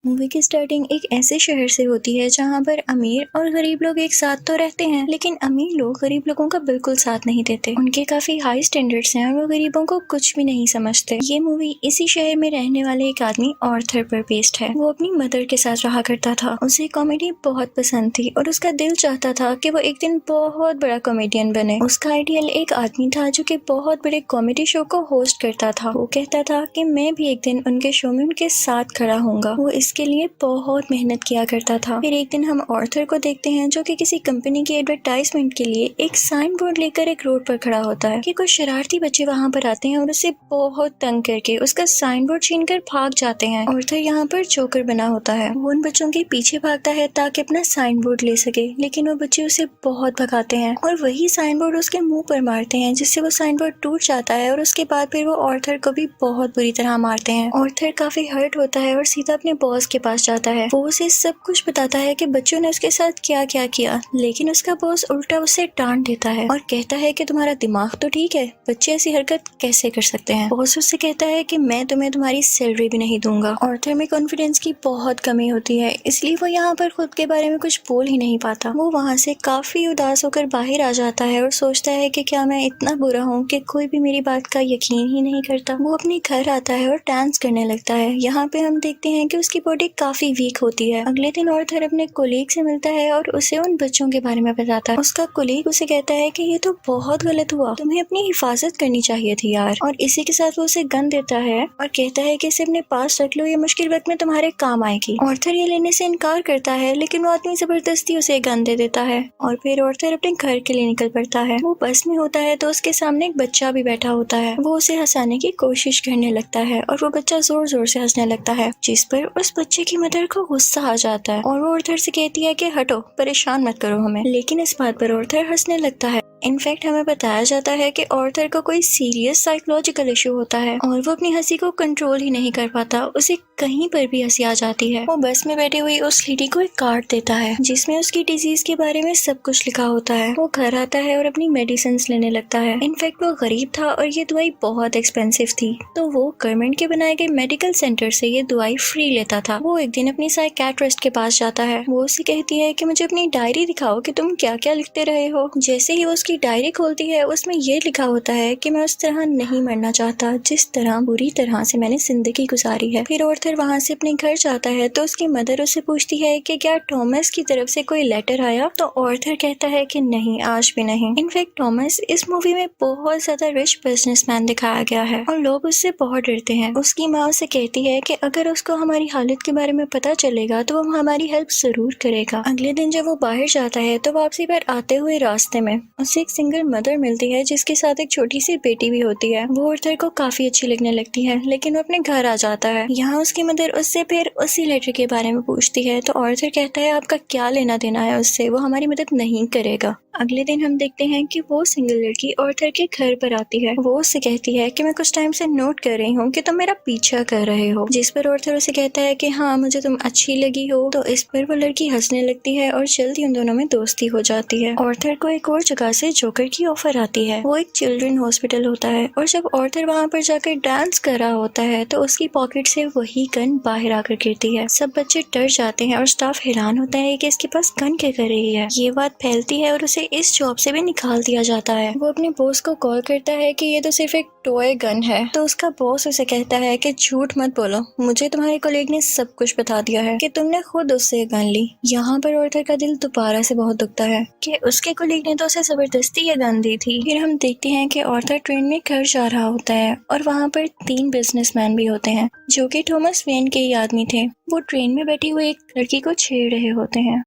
Movie की starting एक ऐसे शहर से होती है जहाँ पर अमीर और गरीब लोग एक साथ तो रहते हैं, लेकिन अमीर लोग गरीब लोगों का बिल्कुल साथ नहीं देते। उनके काफी हाई स्टैंडर्ड्स हैं और वो गरीबों को कुछ भी नहीं समझते। ये मूवी इसी शहर में रहने वाले एक आदमी ऑर्थर पर बेस्ड है। वो अपनी मदर के साथ रहा करता था। उसे कॉमेडी बहुत पसंद थी और उसका दिल चाहता था कि वो एक दिन बहुत बड़ा कॉमेडियन बने। उसका आइडियल एक आदमी था जो कि बहुत बड़े कॉमेडी शो को होस्ट करता था। वो कहता था कि मैं भी एक दिन उनके शो में उनके साथ खड़ा होऊंगा। वो इसके लिए बहुत मेहनत किया करता था। फिर एक दिन हम ऑर्थर को देखते हैं जो कि किसी कंपनी की एडवर्टाइजमेंट के लिए एक साइन बोर्ड लेकर एक रोड पर खड़ा होता है कि कुछ शरारती बच्चे वहाँ पर आते हैं और उसे बहुत तंग करके उसका साइन बोर्ड छीन कर भाग जाते हैं। ऑर्थर यहाँ पर जोकर बना होता है। वो उन बच्चों के पीछे भागता है ताकि अपना साइन बोर्ड ले सके, लेकिन वो बच्चे उसे बहुत भगाते हैं और वही साइन बोर्ड उसके मुंह पर मारते हैं, जिससे वो साइन बोर्ड टूट जाता है और उसके बाद फिर वो ऑर्थर को भी बहुत बुरी तरह मारते हैं। ऑर्थर काफी हर्ट होता है और सीधा अपने बॉस के पास जाता है। वो उसे सब कुछ बताता है कि बच्चों ने उसके साथ क्या क्या किया, लेकिन उसका बॉस उल्टा उसे डांट देता है और कहता है कि तुम्हारा दिमाग तो ठीक है, बच्चे ऐसी हरकत कैसे कर सकते हैं। बॉस उससे कहता है कि मैं तुम्हें तुम्हारी सैलरी भी नहीं दूंगा। ऑर्थर में कॉन्फिडेंस की बहुत कमी होती है, इसलिए वो यहाँ पर खुद के बारे में कुछ बोल ही नहीं पाता। वो वहाँ से काफी उदास होकर बाहर आ जाता है और सोचता है कि क्या मैं इतना बुरा हूँ कि कोई भी मेरी बात का यकीन ही नहीं करता। वो अपने घर आता है और डांस करने लगता है। यहाँ पे हम देखते हैं कि उसकी बॉडी काफी वीक होती है। अगले दिन ऑर्थर अपने कोलीग से मिलता है और उसे उन बच्चों के बारे में बताता है। उसका कोलीग उसे कहता है कि ये तो बहुत गलत हुआ, तुम्हें अपनी हिफाजत करनी चाहिए थी यार। और इसी के साथ वो उसे गन देता है और कहता है कि इसे अपने पास रख लो, ये मुश्किल वक्त में तुम्हारे काम आएगी। ऑर्थर ये लेने से इनकार करता है, लेकिन वो आदमी जबरदस्ती उसे गन दे देता है और फिर ऑर्थर अपने घर के लिए निकल पड़ता है। वो बस में होता है तो उसके सामने एक बच्चा भी बैठा होता है। वो उसे हंसाने की कोशिश करने लगता है और वो बच्चा जोर जोर से हंसने लगता है, जिस पर उस बच्चे की मदर को गुस्सा आ जाता है और वो ऑर्थर से कहती है कि हटो, परेशान मत करो हमें। लेकिन इस बात पर ऑर्थर हंसने लगता है। इनफैक्ट हमें बताया जाता है कि ऑर्थर को कोई सीरियस साइकोलॉजिकल इशू होता है और वो अपनी हंसी को कंट्रोल ही नहीं कर पाता। उसे कहीं पर भी हंसी आ जाती है। वो बस में बैठी हुई उस लेडी को एक कार्ड देता है जिसमें उसकी डिजीज के बारे में सब कुछ लिखा होता है। वो घर आता है और अपनी मेडिसिन लेने लगता है। इनफैक्ट वो गरीब था और ये दवाई बहुत एक्सपेंसिव थी, तो वो गवर्नमेंट के बनाए गए मेडिकल सेंटर से ये दवाई फ्री लेता था। वो एक दिन अपनी साइकियाट्रिस्ट के पास जाता है। वो उसे कहती है कि मुझे अपनी डायरी दिखाओ कि तुम क्या क्या लिखते रहे हो। जैसे ही वो उसकी डायरी खोलती है उसमें ये लिखा होता है कि मैं उस तरह नहीं मरना चाहता जिस तरह बुरी तरह से मैंने जिंदगी गुजारी है। फिर ऑर्थर वहाँ से अपने घर जाता है तो उसकी मदर उससे पूछती है कि क्या थॉमस की तरफ से कोई लेटर आया, तो ऑर्थर कहता है कि नहीं, आज भी नहीं। इनफैक्ट थॉमस इस मूवी में बहुत ज्यादा रिच बिजनेसमैन दिखाया गया है और लोग उससे बहुत डरते हैं। उसकी माँ उसे कहती है कि अगर उसको हमारी हालत के बारे में पता चलेगा तो वो हमारी हेल्प जरूर करेगा। अगले दिन जब वो बाहर जाता है तो वापसी पर आते हुए रास्ते में उसे एक सिंगल मदर मिलती है जिसके साथ एक छोटी सी बेटी भी होती है। वो ऑर्थर को काफी अच्छी लगने लगती है, लेकिन वो अपने घर आ जाता है। यहाँ उसकी मदर उससे फिर उसी लेटर के बारे में पूछती है तो ऑर्थर कहता है आपका क्या लेना देना है उससे, वो हमारी मदद नहीं करेगा। अगले दिन हम देखते हैं कि वो सिंगल लड़की ऑर्थर के घर पर आती है। वो उससे कहती है कि मैं कुछ टाइम से नोट कर रही हूँ कि तुम मेरा पीछा कर रहे हो, जिस पर ऑर्थर उसे कहता है कि हाँ, मुझे तुम अच्छी लगी हो। तो इस पर वो लड़की हंसने लगती है और जल्दी उन दोनों में दोस्ती हो जाती है। ऑर्थर को एक और जगह से जोकर की ऑफर आती है। वो एक चिल्ड्रन हॉस्पिटल होता है और जब ऑर्थर वहाँ पर जाकर डांस कर रहा होता है तो उसकी पॉकेट से वही गन बाहर आकर गिरती है। सब बच्चे डर जाते हैं और स्टाफ हैरान होता है कि इसके पास गन क्या कर रही है। ये बात फैलती है और उसे इस जॉब से भी निकाल दिया जाता है। वो अपने बॉस को कॉल करता है कि ये तो सिर्फ एक टॉय गन है, तो उसका बॉस उसे कहता है कि झूठ मत बोलो, मुझे तुम्हारे कोलीग ने सब कुछ बता दिया है कि तुमने खुद उससे गन ली। यहाँ पर ऑर्थर का दिल दोबारा से बहुत दुखता है कि उसके कोलीग ने तो उसे जबरदस्ती ये गन दी थी। फिर हम देखते हैं कि ऑर्थर ट्रेन में घर जा रहा होता है और वहाँ पर 3 बिजनेसमैन भी होते हैं जो कि थॉमस वेन के ही आदमी थे। वो ट्रेन में बैठी हुई एक लड़की को छेड़ रहे होते हैं।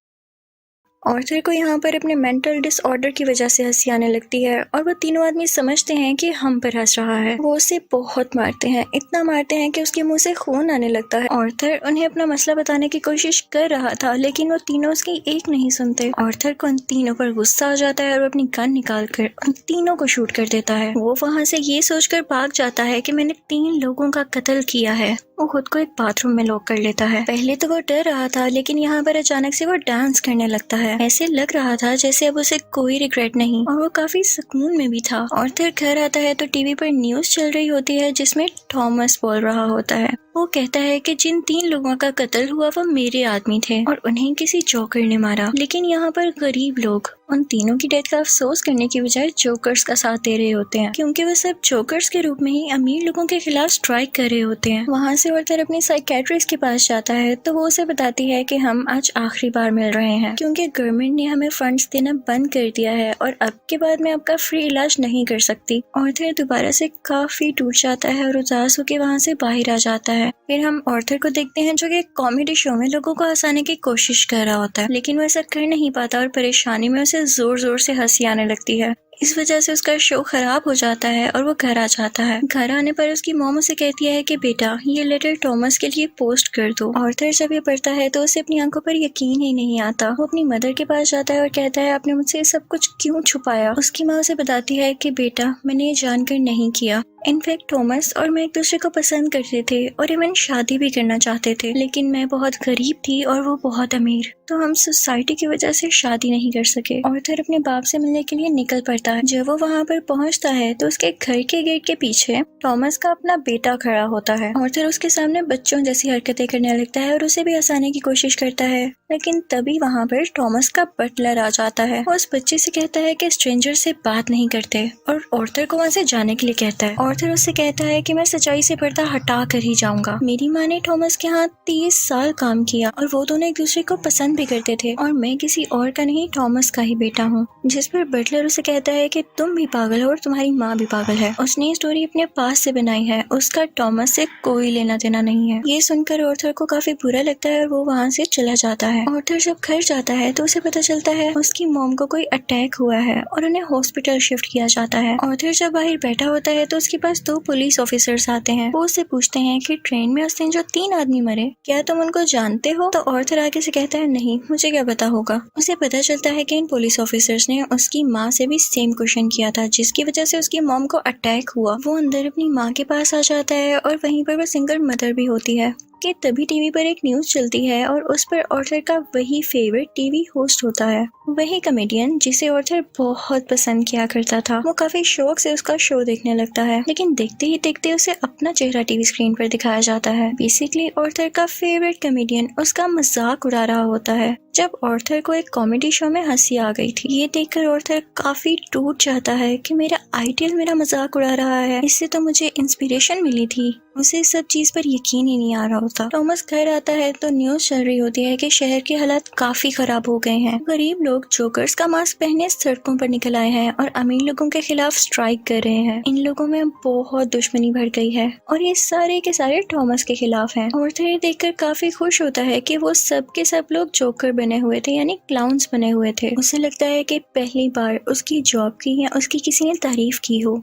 ऑर्थर को यहाँ पर अपने मेंटल डिसऑर्डर की वजह से हंसी आने लगती है और वो तीनों आदमी समझते हैं कि हम पर हंस रहा है। वो उसे बहुत मारते हैं, इतना मारते हैं कि उसके मुंह से खून आने लगता है। ऑर्थर उन्हें अपना मसला बताने की कोशिश कर रहा था, लेकिन वो तीनों उसकी एक नहीं सुनते। ऑर्थर को उन तीनों पर गुस्सा आ जाता है और अपनी गन निकाल कर उन तीनों को शूट कर देता है। वो वहाँ से ये सोचकर भाग जाता है कि मैंने 3 लोगों का कत्ल किया है। वो खुद को एक बाथरूम में लॉक कर लेता है। पहले तो वो डर रहा था, लेकिन यहाँ पर अचानक से वो डांस करने लगता है। ऐसे लग रहा था जैसे अब उसे कोई रिग्रेट नहीं और वो काफी सुकून में भी था। ऑर्थर घर आता है तो टीवी पर न्यूज चल रही होती है जिसमें थॉमस बोल रहा होता है। वो कहता है कि जिन 3 लोगों का कत्ल हुआ वो मेरे आदमी थे और उन्हें किसी जोकर ने मारा। लेकिन यहाँ पर गरीब लोग उन तीनों की डेथ का अफसोस करने की बजाय जोकर्स का साथ दे रहे होते हैं, क्योंकि वो सब जोकर्स के रूप में ही अमीर लोगों के खिलाफ स्ट्राइक कर रहे होते हैं। वहाँ से ऑर्थर अपनी साइकेट्रिस्ट के पास जाता है तो वो उसे बताती है कि हम आज आखिरी बार मिल रहे हैं, क्योंकि गवर्नमेंट ने हमें फंड्स देना बंद कर दिया है और अब के बाद मैं आपका फ्री इलाज नहीं कर सकती। ऑर्थर दोबारा से काफी टूट जाता है और उदास होकर वहाँ से बाहर आ जाता है। फिर हम ऑर्थर को देखते हैं जो कि कॉमेडी शो में लोगों को हंसाने की कोशिश कर रहा होता है, लेकिन वो ऐसा कर नहीं पाता और परेशानी में उसे जोर जोर से हंसी आने लगती है। इस वजह से उसका शो खराब हो जाता है और वो घर आ जाता है। घर आने पर उसकी मॉम उसे कहती है कि बेटा ये लेटर टॉमस के लिए पोस्ट कर दो। ऑर्थर जब ये पढ़ता है तो उसे अपनी आंखों पर यकीन ही नहीं आता। वो अपनी मदर के पास जाता है और कहता है आपने मुझसे सब कुछ क्यों छुपाया। उसकी माँ उसे बताती है कि बेटा मैंने ये जानकर नहीं किया। इनफैक्ट टॉमस और मैं एक दूसरे को पसंद करते थे और इवन शादी भी करना चाहते थे, लेकिन मैं बहुत गरीब थी और वो बहुत अमीर, तो हम सोसाइटी की वजह से शादी नहीं कर सके। ऑर्थर अपने बाप से मिलने के लिए निकल पड़ता है। जब वो वहाँ पर पहुँचता है तो उसके घर के गेट के पीछे टॉमस का अपना बेटा खड़ा होता है। ऑर्थर उसके सामने बच्चों जैसी हरकतें करने लगता है और उसे भी हंसाने की कोशिश करता है, लेकिन तभी वहाँ पर टॉमस का बटलर आ जाता है। वो उस बच्चे से कहता है कि स्ट्रेंजर से बात नहीं करते और ऑर्थर को वहाँ से जाने के लिए कहता है। ऑर्थर उससे कहता है कि मैं सच्चाई से पर्दा हटा कर ही जाऊंगा। मेरी माँ ने टॉमस के यहाँ 30 साल काम किया और वो दोनों एक दूसरे को पसंद भी करते थे और मैं किसी और का नहीं टॉमस का ही बेटा हूँ। जिस पर बटलर उसे कहता है कि तुम भी पागल हो और तुम्हारी माँ भी पागल है। उसने ये स्टोरी अपने पास से बनाई है, उसका टॉमस से कोई लेना देना नहीं है। ये सुनकर ऑर्थर को काफी बुरा लगता है और वो वहाँ से चला जाता है। ऑर्थर जब घर जाता है तो उसे पता चलता है उसकी मॉम को कोई अटैक हुआ है और उन्हें हॉस्पिटल शिफ्ट किया जाता है। ऑर्थर जब बाहर बैठा होता है तो उसके पास 2 पुलिस ऑफिसर्स आते हैं। वो उससे पूछते हैं कि ट्रेन में उस दिन जो 3 आदमी मरे क्या तुम उनको जानते हो। तो ऑर्थर आगे से कहता है नहीं, मुझे क्या पता होगा। उसे पता चलता है कि इन पुलिस ऑफिसर्स ने उसकी माँ से भी सेम क्वेश्चन किया था, जिसकी वजह से उसकी मॉम को अटैक हुआ। वो अंदर अपनी माँ के पास आ जाता है और वहीं पर वो सिंगल मदर भी होती है कि तभी टीवी पर एक न्यूज चलती है और उस पर ऑर्थर का वही फेवरेट टीवी होस्ट होता है, वही कॉमेडियन जिसे ऑर्थर बहुत पसंद किया करता था। वो काफी शौक से उसका शो देखने लगता है, लेकिन देखते ही देखते उसे अपना चेहरा टीवी स्क्रीन पर दिखाया जाता है। बेसिकली ऑर्थर का फेवरेट कॉमेडियन उसका मजाक उड़ा रहा होता है। जब ऑर्थर को एक कॉमेडी शो में हंसी आ गई थी, ये देखकर ऑर्थर काफी टूट जाता है कि मेरा आइडियल मेरा मजाक उड़ा रहा है, इससे तो मुझे इंस्पिरेशन मिली थी। उसे सब चीज पर यकीन ही नहीं आ रहा होता। टॉमस घर आता है तो न्यूज चल रही होती है कि शहर के हालात काफी खराब हो गए हैं। गरीब लोग जोकर्स का मास्क पहने सड़कों पर निकल आए हैं और अमीर लोगों के खिलाफ स्ट्राइक कर रहे हैं। इन लोगों में बहुत दुश्मनी बढ़ गई है और ये सारे के सारे टॉमस के खिलाफ हैं। ऑर्थर ये देखकर काफी खुश होता है कि वो सब के सब लोग जोकर बने हुए थे, यानी क्लाउन्स बने हुए थे। उसे लगता है कि पहली बार उसकी जॉब की या उसकी किसी ने तारीफ की हो।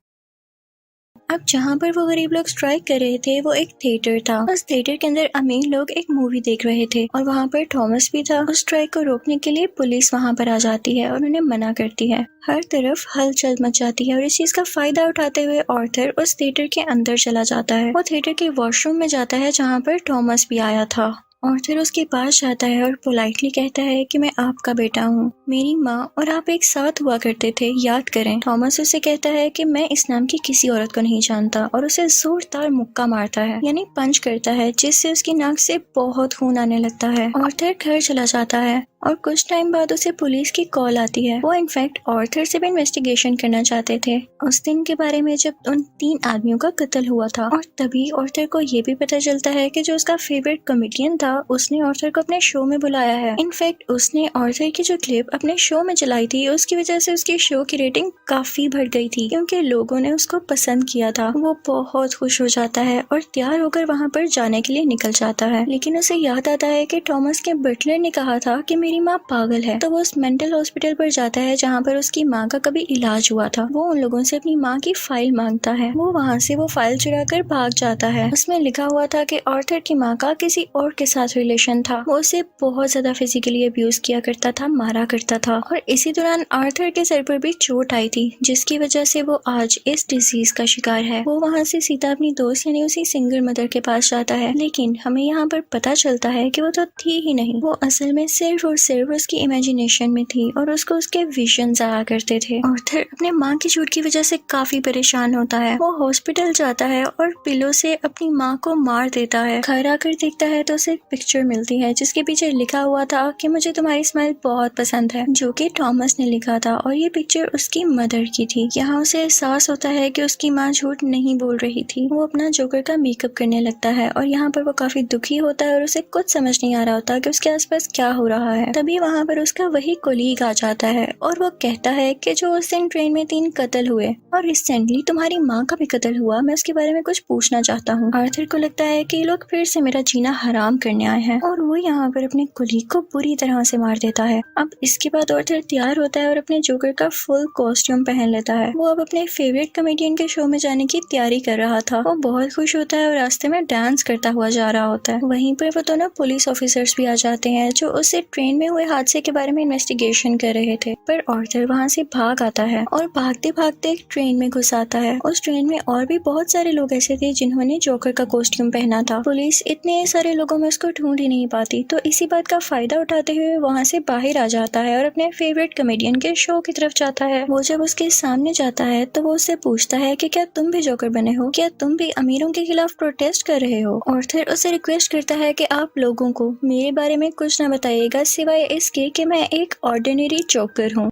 अब जहाँ पर वो गरीब लोग स्ट्राइक कर रहे थे वो एक थिएटर था। उस थिएटर के अंदर अमीर लोग एक मूवी देख रहे थे और वहाँ पर टॉमस भी था। उस स्ट्राइक को रोकने के लिए पुलिस वहाँ पर आ जाती है और उन्हें मना करती है। हर तरफ हलचल मच जाती है और इस चीज का फायदा उठाते हुए ऑर्थर उस थिएटर के अंदर चला जाता है। वो थिएटर के वॉशरूम में जाता है जहाँ पर टॉमस भी आया था। ऑर्थर उसके पास जाता है और पोलाइटली कहता है कि मैं आपका बेटा हूँ, मेरी माँ और आप एक साथ हुआ करते थे, याद करें। टॉमस उसे कहता है कि मैं इस नाम की किसी औरत को नहीं जानता और उसे जोरदार मुक्का मारता है, यानी पंच करता है, जिससे उसकी नाक से बहुत खून आने लगता है। ऑर्थर घर चला जाता है और कुछ टाइम बाद उसे पुलिस की कॉल आती है। वो इनफैक्ट ऑर्थर से भी इन्वेस्टिगेशन करना चाहते थे उस दिन के बारे में जब उन 3 आदमियों का कत्ल हुआ था। और तभी ऑर्थर को ये भी पता चलता है कि जो उसका फेवरेट कॉमेडियन था उसने ऑर्थर को अपने शो में बुलाया है। इनफैक्ट उसने ऑर्थर की जो क्लिप अपने शो में चलाई थी उसकी वजह से उसकी शो की रेटिंग काफी बढ़ गई थी, क्योंकि लोगों ने उसको पसंद किया था। वो बहुत खुश हो जाता है और तैयार होकर वहाँ पर जाने के लिए निकल जाता है, लेकिन उसे याद आता है कि टॉमस के बटलर ने कहा था कि मेरी माँ पागल है। तो वो उस मेंटल हॉस्पिटल पर जाता है जहाँ पर उसकी माँ का कभी इलाज हुआ था। वो उन लोगों से अपनी माँ की फाइल मांगता है। वो वहाँ से वो फाइल चुरा कर भाग जाता है। उसमें लिखा हुआ था कि ऑर्थर की माँ का किसी और के साथ साथ रिलेशन था वो उसे बहुत ज्यादा फिजिकली अब्यूज किया करता था, मारा करता था। और इसी दौरान आर्थर के सर पर भी चोट आई थी जिसकी वजह से वो आज इस डिजीज का शिकार है। वो वहाँ से सीधा अपनी दोस्त यानी उसी सिंगल मदर के पास जाता है, लेकिन हमें यहाँ पर पता चलता है कि वो तो थी ही नहीं, वो असल में सिर्फ और सिर्फ उसकी इमेजिनेशन में थी और उसको उसके विजन्स आया करते थे। आर्थर अपने माँ की चोट की वजह से काफी परेशान होता है। वो हॉस्पिटल जाता है और पिलो से अपनी माँ को मार देता है। घर आकर देखता है तो उसे एक पिक्चर मिलती है जिसके पीछे लिखा हुआ था कि मुझे तुम्हारी स्माइल बहुत पसंद है, जो कि थॉमस ने लिखा था और ये पिक्चर उसकी मदर की थी। यहाँ उसे एहसास होता है कि उसकी माँ झूठ नहीं बोल रही थी। वो अपना जोकर का मेकअप करने लगता है और यहाँ पर वो काफी दुखी होता है और उसे कुछ समझ नहीं आ रहा होता कि उसके आसपास क्या हो रहा है। तभी वहाँ पर उसका वही कोलीग आ जाता है और वो कहता है कि जो उस दिन ट्रेन में 3 कत्ल हुए और रिसेंटली तुम्हारी माँ का भी कत्ल हुआ, मैं उसके बारे में कुछ पूछना चाहता हूँ। आर्थर को लगता है कि ये लोग फिर से मेरा जीना हराम करने आए हैं और वो यहाँ पर अपने कोलीग को बुरी तरह से मार देता है। अब इसके बाद आर्थर तैयार होता है और अपने जोकर का फुल कॉस्ट्यूम पहन लेता है। वो अब अपने फेवरेट कॉमेडियन के शो में जाने की तैयारी कर रहा था। वो बहुत खुश होता है और रास्ते में डांस करता हुआ जा रहा होता है। वहीं पर वो दोनों पुलिस ऑफिसर्स भी आ जाते हैं जो उससे ट्रेन में हुए हादसे के बारे में इन्वेस्टिगेशन कर रहे थे। पर आर्थर वहाँ से भाग आता है और भागते भागते एक ट्रेन में घुस आता है। उस ट्रेन में और भी बहुत सारे लोग ऐसे थे जिन्होंने जोकर का कॉस्ट्यूम पहना था। पुलिस इतने सारे लोगों में उसको ढूंढ ही नहीं पाती, तो इसी बात का फायदा उठाते हुए वहाँ से बाहर आ जाता है और अपने फेवरेट कॉमेडियन के शो की तरफ जाता है। वो जब उसके सामने जाता है तो वो उससे पूछता है कि क्या तुम भी जोकर बने हो, क्या तुम भी अमीरों के खिलाफ प्रोटेस्ट कर रहे हो। और फिर उसे रिक्वेस्ट करता है कि आप लोगों को मेरे बारे में कुछ ना बताइएगा सिवाय इसके कि मैं एक ऑर्डिनरी जोकर हूँ।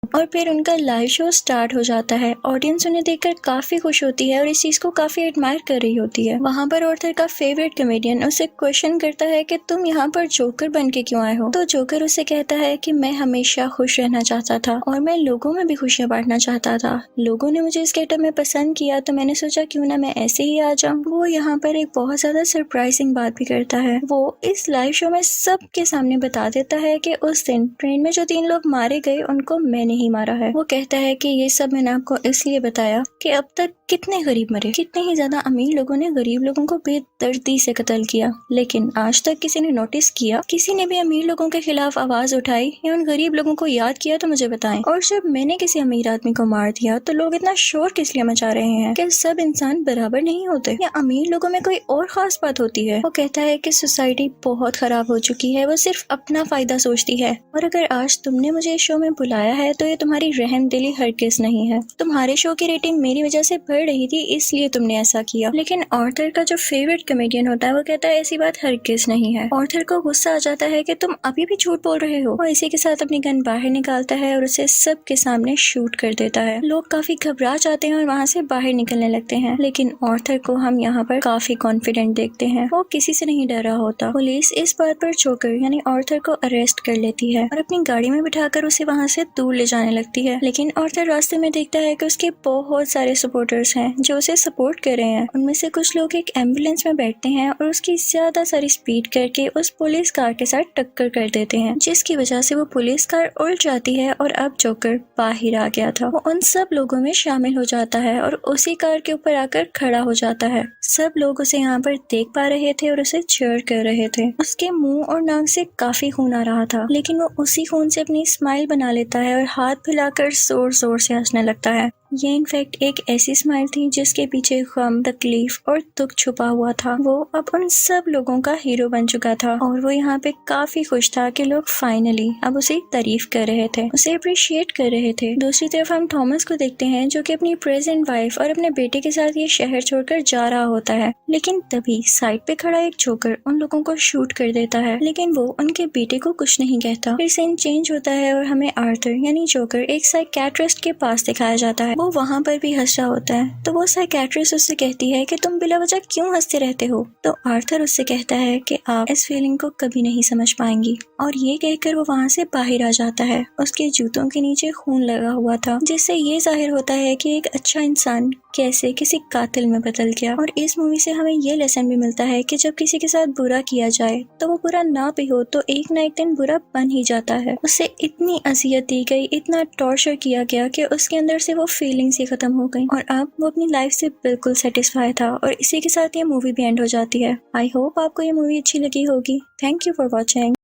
और फिर उनका लाइव शो स्टार्ट हो जाता है। ऑडियंस उन्हें देखकर काफी खुश होती है और इस चीज को काफी एडमायर कर रही होती है। वहाँ पर आर्थर का फेवरेट कॉमेडियन उसे क्वेश्चन करता है कि तुम यहाँ पर जोकर बन के क्यों आए हो। तो जोकर उसे कहता है कि मैं हमेशा खुश रहना चाहता था और मैं लोगों में भी खुशियाँ बांटना चाहता था। लोगों ने मुझे इस गेटअप में पसंद किया तो मैंने सोचा क्यों ना मैं ऐसे ही आ जाऊँ। वो यहाँ पर एक बहुत ज्यादा सरप्राइजिंग बात भी करता है। वो इस लाइव शो में सबके सामने बता देता है कि उस दिन ट्रेन में जो 3 लोग मारे गए उनको मैंने ही मारा है। वो कहता है कि ये सब मैंने आपको इसलिए बताया कि अब तक कितने गरीब मरे, कितने ही ज्यादा अमीर लोगों ने गरीब लोगों को बेदर्दी से कत्ल किया, लेकिन आज तक किसी ने नोटिस किया, किसी ने भी अमीर लोगों के खिलाफ आवाज उठाई या उन गरीब लोगों को याद किया तो मुझे बताएं। और जब मैंने किसी अमीर आदमी को मार दिया तो लोग इतना शोर किस लिए मचा रहे हैं? क्या सब इंसान बराबर नहीं होते या अमीर लोगों में कोई और खास बात होती है? वो कहता है कि सोसाइटी बहुत खराब हो चुकी है, वो सिर्फ अपना फायदा सोचती है और अगर आज तुमने मुझे इस शो में बुलाया है तो ये तुम्हारी रहमदिली हरगिज नहीं है। तुम्हारे शो की रेटिंग मेरी वजह से बढ़ रही थी इसलिए तुमने ऐसा किया। लेकिन आर्थर का जो फेवरेट कॉमेडियन होता है वो कहता है ऐसी बात हरगिज नहीं है। आर्थर को गुस्सा आ जाता है कि तुम अभी भी झूठ बोल रहे हो और इसी के साथ अपनी गन बाहर निकालता है और उसे सबके सामने शूट कर देता है। लोग काफी घबरा जाते हैं और वहाँ से बाहर निकलने लगते हैं, लेकिन आर्थर को हम यहाँ पर काफी कॉन्फिडेंट देखते हैं। वो किसी से नहीं डर रहा होता। पुलिस इस बात पर जोकर यानी आर्थर को अरेस्ट कर लेती है और अपनी गाड़ी में बिठाकर उसे वहाँ से दूर ले जाने लगती है। लेकिन आर्थर रास्ते में देखता है कि उसके बहुत सारे सपोर्टर्स हैं जो उसे सपोर्ट कर रहे हैं। उनमें से कुछ लोग एक एम्बुलेंस में बैठते हैं और उसकी ज्यादा सारी स्पीड करके उस पुलिस कार के साथ टक्कर कर देते हैं, जिसकी वजह से वो पुलिस कार उल्ट जाती है और अब जोकर बाहर आ गया था। वो उन सब लोगों में शामिल हो जाता है और उसी कार के ऊपर आकर खड़ा हो जाता है। सब लोग उसे यहाँ पर देख पा रहे थे और उसे चीयर कर रहे थे। उसके मुंह और नाक से काफी खून आ रहा था, लेकिन वो उसी खून से अपनी स्माइल बना लेता है और हाथ फैलाकर जोर जोर से हंसने लगता है। ये इनफैक्ट एक ऐसी स्माइल थी जिसके पीछे गम, तकलीफ और दुख छुपा हुआ था। वो अब उन सब लोगों का हीरो बन चुका था और वो यहाँ पे काफी खुश था कि लोग फाइनली अब उसे तारीफ कर रहे थे, उसे अप्रिशिएट कर रहे थे। दूसरी तरफ हम थॉमस को देखते हैं जो कि अपनी प्रेजेंट वाइफ और अपने बेटे के साथ ये शहर छोड़कर जा रहा होता है, लेकिन तभी साइड पे खड़ा एक जोकर उन लोगों को शूट कर देता है, लेकिन वो उनके बेटे को कुछ नहीं कहता। फिर सीन चेंज होता है और हमें आर्थर यानी जोकर एक साइकियाट्रिस्ट के पास दिखाया जाता है। वो वहाँ पर भी हंस रहा होता है, तो वो साइकियाट्रिस्ट उससे कहती है कि तुम बिला वजह क्यों हंसते रहते हो। तो आर्थर उससे कहता है कि आप इस फीलिंग को कभी नहीं समझ पाएंगी, और ये कहकर वो वहाँ से बाहर आ जाता है। उसके जूतों के नीचे खून लगा हुआ था, जिससे ये जाहिर होता है कि एक अच्छा इंसान कैसे किसी कातिल में बदल गया। और इस मूवी से हमें ये लेसन भी मिलता है कि जब किसी के साथ बुरा किया जाए तो वो बुरा ना भी हो तो एक ना एक दिन बुरा बन ही जाता है। उसे इतनी अजियत दी गई, इतना टॉर्चर किया गया कि उसके अंदर से वो फीलिंग फीलिंग्स ही खत्म हो गई और अब वो अपनी लाइफ से बिल्कुल सेटिस्फाई था और इसी के साथ ये मूवी भी एंड हो जाती है। आई होप आपको ये मूवी अच्छी लगी होगी। Thank you for watching.